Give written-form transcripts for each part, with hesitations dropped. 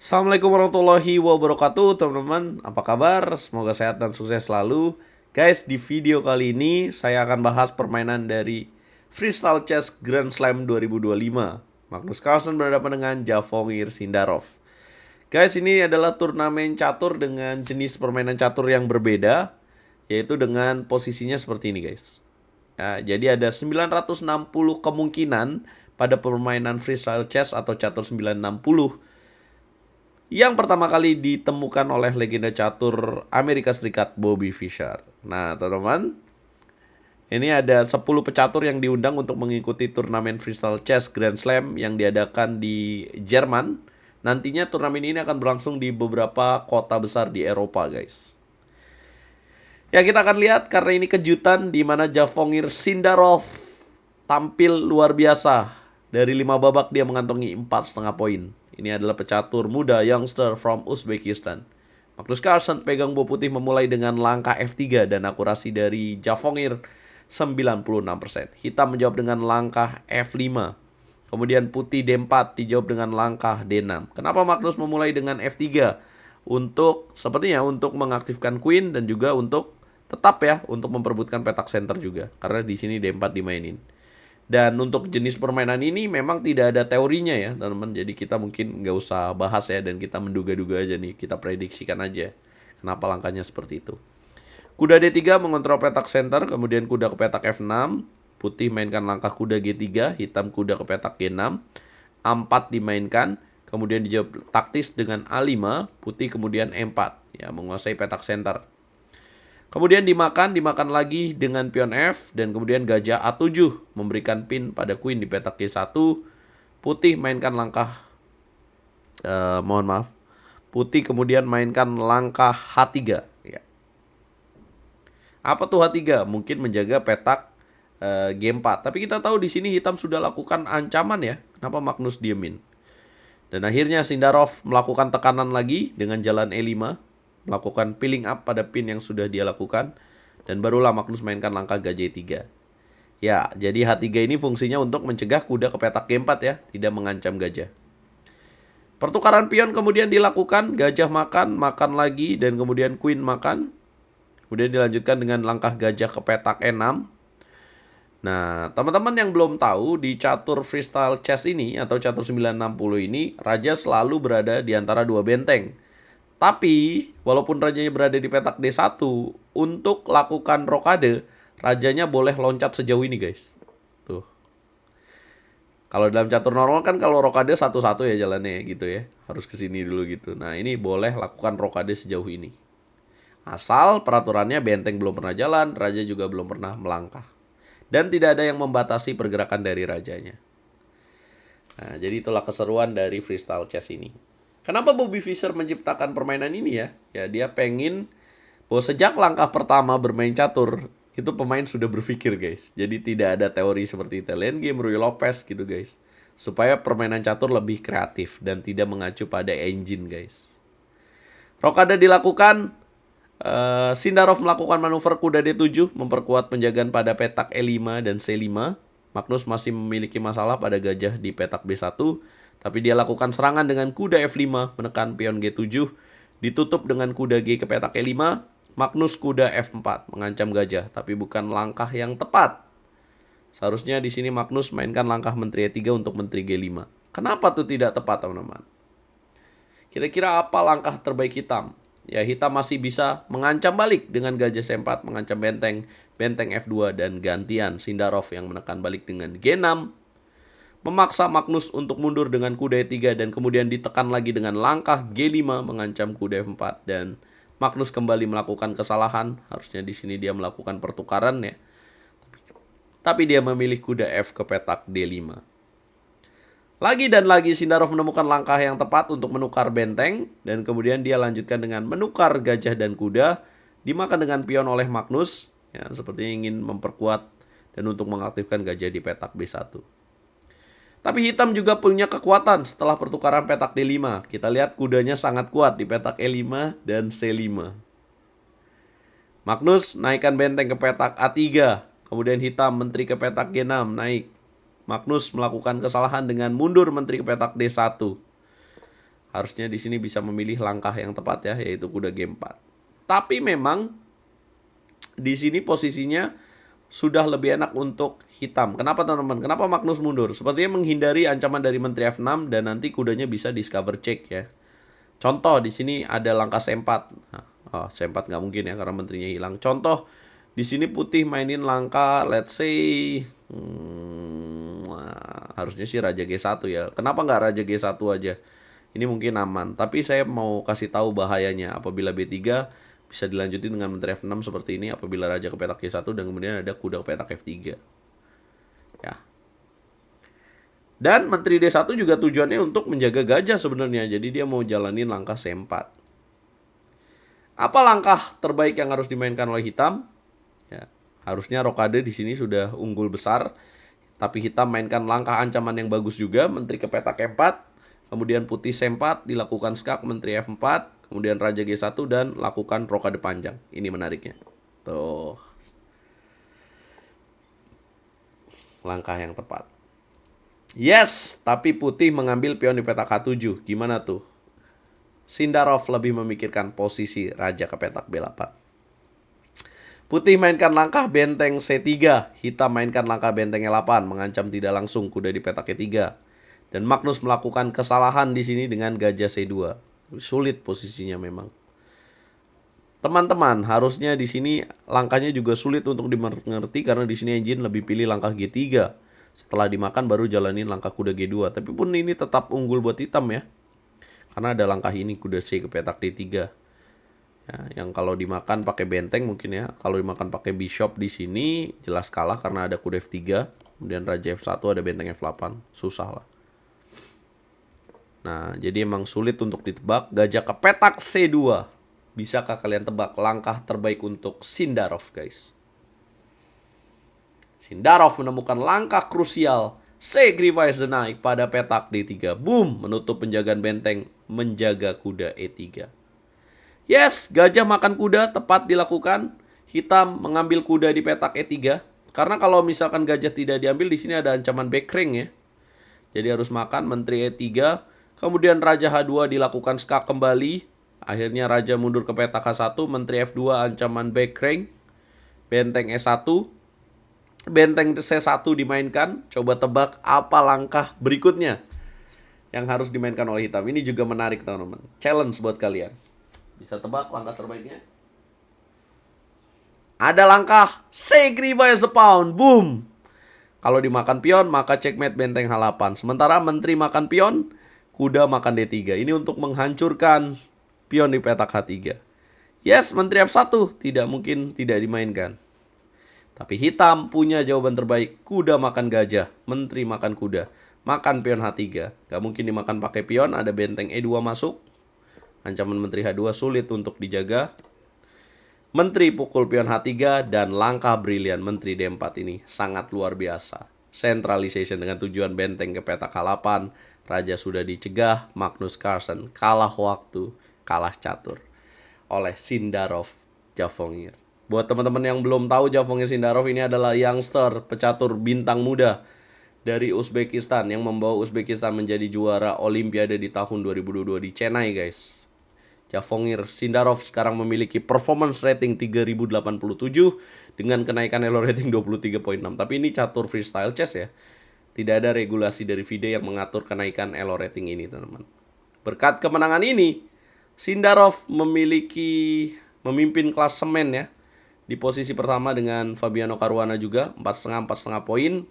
Assalamualaikum warahmatullahi wabarakatuh, teman-teman. Apa kabar? Semoga sehat dan sukses selalu. Guys, di video kali ini saya akan bahas permainan dari Freestyle Chess Grand Slam 2025. Magnus Carlsen berhadapan dengan Javomir Sindarov. Guys, ini adalah turnamen catur dengan jenis permainan catur yang berbeda, yaitu dengan posisinya seperti ini, guys. Ya, jadi ada 960 kemungkinan pada permainan freestyle chess atau catur 960 yang pertama kali ditemukan oleh legenda catur Amerika Serikat Bobby Fischer. Nah, teman-teman, ini ada 10 pecatur yang diundang untuk mengikuti turnamen freestyle chess Grand Slam yang diadakan di Jerman. Nantinya turnamen ini akan berlangsung di beberapa kota besar di Eropa, guys. Ya, kita akan lihat karena ini kejutan di mana Javomir Sindarov tampil luar biasa. Dari 5 babak dia mengantongi 4,5 poin. Ini adalah pecatur muda youngster from Uzbekistan. Magnus Carlsen pegang bola putih memulai dengan langkah F3 dan akurasi dari Javomir 96%. Hitam menjawab dengan langkah F5. Kemudian putih D4 dijawab dengan langkah D6. Kenapa Magnus memulai dengan F3? Sepertinya untuk mengaktifkan queen dan juga untuk tetap ya untuk memperebutkan petak center juga. Karena di sini D4 dimainin. Dan untuk jenis permainan ini memang tidak ada teorinya ya teman-teman. Jadi kita mungkin nggak usah bahas ya dan kita menduga-duga aja nih. Kita prediksikan aja kenapa langkahnya seperti itu. Kuda D3 mengontrol petak center, kemudian kuda ke petak F6. Putih mainkan langkah kuda G3, hitam kuda ke petak G6. A4 dimainkan, kemudian dijawab taktis dengan A5, putih kemudian E4 ya menguasai petak center. Kemudian dimakan lagi dengan pion F dan kemudian gajah A7 memberikan pin pada queen di petak G1. Putih mainkan langkah Putih kemudian mainkan langkah H3 ya. Apa tuh H3? Mungkin menjaga petak G4. Tapi kita tahu di sini hitam sudah lakukan ancaman ya. Kenapa Magnus diemin? Dan akhirnya Sindarov melakukan tekanan lagi dengan jalan E5. Melakukan peeling up pada pin yang sudah dia lakukan. Dan barulah Magnus mainkan langkah gajah E3. Ya, jadi H3 ini fungsinya untuk mencegah kuda ke petak G4 ya. Tidak mengancam gajah. Pertukaran pion kemudian dilakukan. Gajah makan, makan lagi. Dan kemudian queen makan. Kemudian dilanjutkan dengan langkah gajah ke petak E6. Nah, teman-teman yang belum tahu, di catur freestyle chess ini atau catur 960 ini, raja selalu berada di antara dua benteng. Tapi, walaupun rajanya berada di petak D1, untuk lakukan rokade, rajanya boleh loncat sejauh ini, guys. Tuh. Kalau dalam catur normal kan kalau rokade satu-satu ya jalannya gitu ya. Harus ke sini dulu gitu. Nah, ini boleh lakukan rokade sejauh ini. Asal peraturannya benteng belum pernah jalan, raja juga belum pernah melangkah. Dan tidak ada yang membatasi pergerakan dari rajanya. Nah, jadi itulah keseruan dari freestyle chess ini. Kenapa Bobby Fischer menciptakan permainan ini ya? Ya, dia pengen bahwa sejak langkah pertama bermain catur, itu pemain sudah berpikir, guys. Jadi tidak ada teori seperti Italian Game, Ruy Lopez gitu, guys. Supaya permainan catur lebih kreatif dan tidak mengacu pada engine, guys. Rokade dilakukan. Sindarov melakukan manuver kuda D7 memperkuat penjagaan pada petak E5 dan C5. Magnus masih memiliki masalah pada gajah di petak B1, tapi dia lakukan serangan dengan kuda F5 menekan pion G7, ditutup dengan kuda G ke petak E5. Magnus kuda F4 mengancam gajah, tapi bukan langkah yang tepat. Seharusnya di sini Magnus mainkan langkah menteri E3 untuk menteri G5. Kenapa tuh tidak tepat, teman-teman? Kira-kira apa langkah terbaik hitam? Ya, hitam masih bisa mengancam balik dengan gajah C4, mengancam benteng, benteng F2, dan gantian Sindarov yang menekan balik dengan G6. Memaksa Magnus untuk mundur dengan kuda E3 dan kemudian ditekan lagi dengan langkah G5 mengancam kuda F4 dan Magnus kembali melakukan kesalahan. Harusnya di sini dia melakukan pertukaran ya. Tapi dia memilih kuda F ke petak D5. Lagi dan lagi Sindarov menemukan langkah yang tepat untuk menukar benteng dan kemudian dia lanjutkan dengan menukar gajah dan kuda, dimakan dengan pion oleh Magnus, ya sepertinya ingin memperkuat dan untuk mengaktifkan gajah di petak B1. Tapi hitam juga punya kekuatan setelah pertukaran petak D5. Kita lihat kudanya sangat kuat di petak E5 dan C5. Magnus naikkan benteng ke petak A3, kemudian hitam menteri ke petak G6 naik. Magnus melakukan kesalahan dengan mundur menteri ke petak D1. Harusnya di sini bisa memilih langkah yang tepat ya, yaitu kuda G4. Tapi memang di sini posisinya sudah lebih enak untuk hitam. Kenapa teman-teman? Kenapa Magnus mundur? Sepertinya menghindari ancaman dari Menteri F6 dan nanti kudanya bisa discover check ya. Contoh di sini ada langkah C4. Nah, C4 nggak mungkin ya karena menterinya hilang. Contoh di sini putih mainin langkah let's say harusnya sih Raja G1 ya. Kenapa nggak Raja G1 aja? Ini mungkin aman. Tapi saya mau kasih tahu bahayanya apabila B3 bisa dilanjutin dengan Menteri F6 seperti ini apabila Raja ke petak G1 dan kemudian ada kuda ke petak F3. Ya. Dan Menteri D1 juga tujuannya untuk menjaga gajah sebenarnya. Jadi dia mau jalanin langkah C4. Apa langkah terbaik yang harus dimainkan oleh hitam? Ya, harusnya rokade di sini sudah unggul besar. Tapi hitam mainkan langkah ancaman yang bagus juga. Menteri ke petak E4. Kemudian putih C4, dilakukan skak Menteri F4. Kemudian Raja G1 dan lakukan rokade panjang. Ini menariknya. Tuh. Langkah yang tepat. Yes, tapi putih mengambil pion di petak H7. Gimana tuh? Sindarov lebih memikirkan posisi Raja ke petak B8. Putih mainkan langkah benteng C3. Hitam mainkan langkah benteng E8. Mengancam tidak langsung kuda di petak E3. Dan Magnus melakukan kesalahan di sini dengan gajah C2. Sulit posisinya memang. Teman-teman, harusnya di sini langkahnya juga sulit untuk dimengerti karena di sini engine lebih pilih langkah G3. Setelah dimakan baru jalanin langkah kuda G2. Tapi pun ini tetap unggul buat hitam ya. Karena ada langkah ini kuda C ke petak D3. Ya, yang kalau dimakan pakai benteng mungkin ya. Kalau dimakan pakai bishop di sini jelas kalah karena ada kuda F3. Kemudian Raja F1 ada benteng F8. Susah lah. Nah, jadi emang sulit untuk ditebak. Gajah ke petak C2. Bisakah kalian tebak langkah terbaik untuk Sindarov, guys? Sindarov menemukan langkah krusial. Sacrifice the knight pada petak D3. Boom, menutup penjagaan benteng, menjaga kuda E3. Yes, gajah makan kuda tepat dilakukan. Hitam mengambil kuda di petak E3. Karena kalau misalkan gajah tidak diambil, di sini ada ancaman backring ya. Jadi harus makan Menteri E3. Kemudian Raja H2 dilakukan skak kembali. Akhirnya Raja mundur ke petak H1. Menteri F2 ancaman backring. Benteng E1. Benteng C1 dimainkan. Coba tebak apa langkah berikutnya yang harus dimainkan oleh hitam. Ini juga menarik teman-teman. Challenge buat kalian. Bisa tebak langkah terbaiknya? Ada langkah Sacrifice the pawn. Boom. Kalau dimakan pion maka checkmate benteng H8. Sementara Menteri makan pion, kuda makan D3. Ini untuk menghancurkan pion di petak H3. Yes, Menteri F1 tidak mungkin tidak dimainkan. Tapi hitam punya jawaban terbaik. Kuda makan gajah, Menteri makan kuda. Makan pion H3. Gak mungkin dimakan pakai pion, ada benteng E2 masuk. Ancaman Menteri H2 sulit untuk dijaga. Menteri pukul pion H3 dan langkah brilian Menteri D4 ini sangat luar biasa. Centralization dengan tujuan benteng ke petak H8. Raja sudah dicegah, Magnus Carlsen kalah waktu, kalah catur oleh Sindarov Javongir. Buat teman-teman yang belum tahu, Javongir Sindarov ini adalah youngster pecatur bintang muda dari Uzbekistan yang membawa Uzbekistan menjadi juara Olimpiade di tahun 2022 di Chennai, guys. Javongir Sindarov sekarang memiliki performance rating 3087 dengan kenaikan elo rating 23.6. Tapi ini catur freestyle chess ya. Tidak ada regulasi dari FIDE yang mengatur kenaikan elo rating ini, teman-teman. Berkat kemenangan ini, Sindarov memimpin klasemen ya. Di posisi pertama dengan Fabiano Caruana juga 4,5 poin.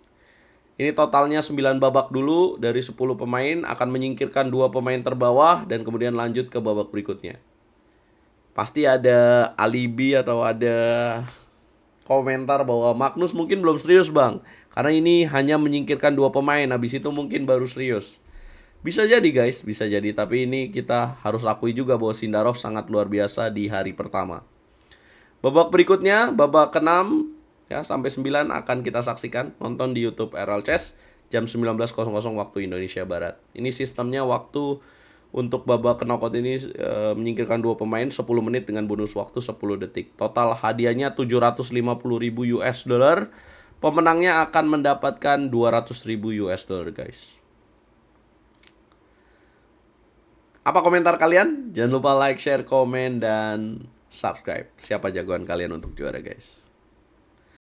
Ini totalnya 9 babak dulu. Dari 10 pemain akan menyingkirkan 2 pemain terbawah dan kemudian lanjut ke babak berikutnya. Pasti ada alibi atau ada komentar bahwa Magnus mungkin belum serius bang, karena ini hanya menyingkirkan 2 pemain, habis itu mungkin baru serius. Bisa jadi guys, bisa jadi. Tapi ini kita harus akui juga bahwa Sindarov sangat luar biasa di hari pertama. Babak berikutnya, babak ke-6 ya, sampai 9 akan kita saksikan. Nonton di YouTube RL Chess jam 19.00 waktu Indonesia Barat. Ini sistemnya waktu untuk babak knockout ini menyingkirkan 2 pemain 10 menit dengan bonus waktu 10 detik. Total hadiahnya 750.000 US dollar. Pemenangnya akan mendapatkan 200.000 US dollar, guys. Apa komentar kalian? Jangan lupa like, share, komen, dan subscribe. Siapa jagoan kalian untuk juara, guys?